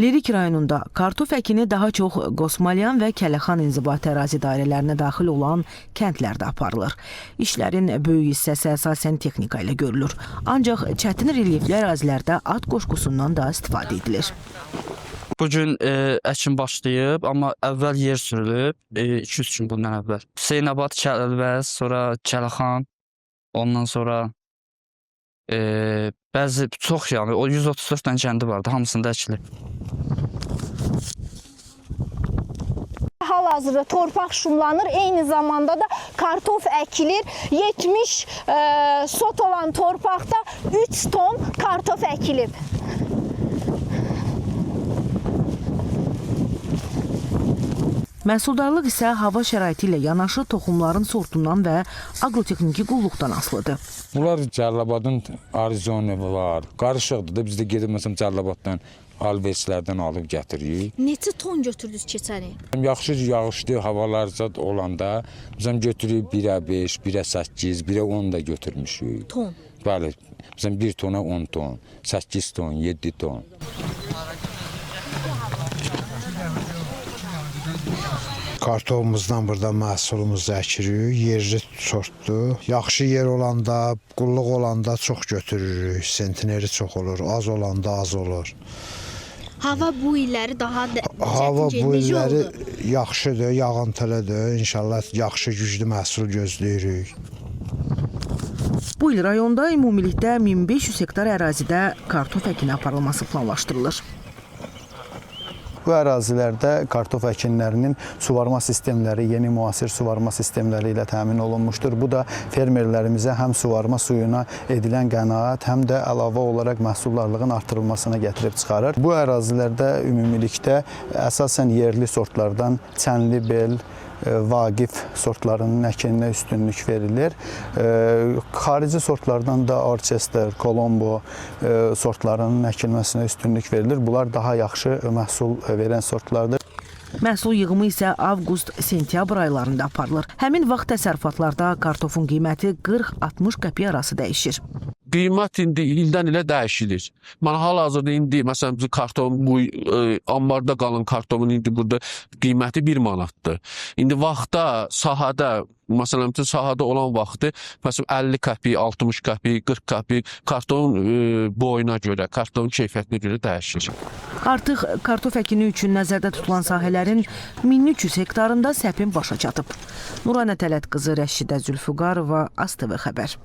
Lerik rayonunda kartof əkini daha çox Qosmalyan və Kələxan inzibati ərazi dairələrinə daxil olan kəndlərdə aparılır. İşlərin böyük hissəsi əsasən texnika ilə görülür. Ancaq çətin relyefli ərazilərdə at qoşqusundan da istifadə edilir. Bugün əkin başlayıb, amma əvvəl yer sürülüb, 2-3 gün bundan əvvəl. Hüseynabad, Kəlbəz, sonra Kələxan, ondan sonra bəzi çox yəni o 134 dənə kəndi vardı, hamısında əkilir. Hal-hazırda torpaq şumlanır, eyni zamanda da kartof əkilir. 70 sot olan torpaqda 3 ton kartof əkilib. Məhsuldarlıq isə hava şəraiti ilə yanaşı toxumların sortundan və agrotexniki qulluqdan asılıdır. Bunlar Cəlilabadın arizonu var, qarışıqdır da biz də gedib məsələn Cəlilabaddan alverçlərdən alıb gətiririk. Neçə ton götürdünüz keçəni? Yaxşı yağışlı havalar zad olanda bizəm götürüb 1'ə 5, 1'ə 8, 1'ə 10 da götürmüşük. Ton? Bəli, bizəm 1 tona 10 ton, 8 ton, 7 ton. Kartofumuzdan burada məhsulumuzu əkirik, yerli sortdur. Yaxşı yer olanda, qulluq olanda çox götürürük, sentineri çox olur, az olanda az olur. Hava bu illəri daha Hava bu illəri yaxşıdır, yağıntılıdır. İnşallah yaxşı, güclü məhsul gözləyirik. Bu il rayonda ümumilikdə 1500 hektar ərazidə kartof əkini aparılması planlaşdırılır. Bu ərazilərdə kartof əkinlərinin suvarma sistemləri, yeni müasir suvarma sistemləri ilə təmin olunmuşdur. Bu da fermerlərimizə həm suvarma suyuna edilən qənaət, həm də əlavə olaraq məhsuldarlığın artırılmasına gətirib çıxarır. Bu ərazilərdə ümumilikdə əsasən yerli sortlardan Çənlibel, Vaqif sortlarının əkininə üstünlük verilir. Xarici sortlardan da Orchester, Colombo sortlarının əkilməsinə üstünlük verilir. Bunlar daha yaxşı məhsul verən sortlardır. Məhsul yığımı isə avqust-sentyabr aylarında aparılır. Həmin vaxt təsərrüfatlarda kartofun qiyməti 40-60 qəpik arası dəyişir. Qiymət indi ildən ilə dəyişilir. Mən hal-hazırda indi məsələn bizim karton bu ambarda qalan kartonun indi burada qiyməti 1 manatdır. İndi vaxtda sahədə məsələn sahədə olan vaxtı məsələn 50 qəpik, 60 qəpik, 40 qəpik kartonun boyuna görə, kartonun keyfiyyətinə görə dəyişir. Artıq kartof əkini üçün nəzərdə tutulan sahələrin 1300 hektarında səpin başa çatıb. Nuranə Tələt qızı Rəşidə Zülfüqarova, ASTV xəbər.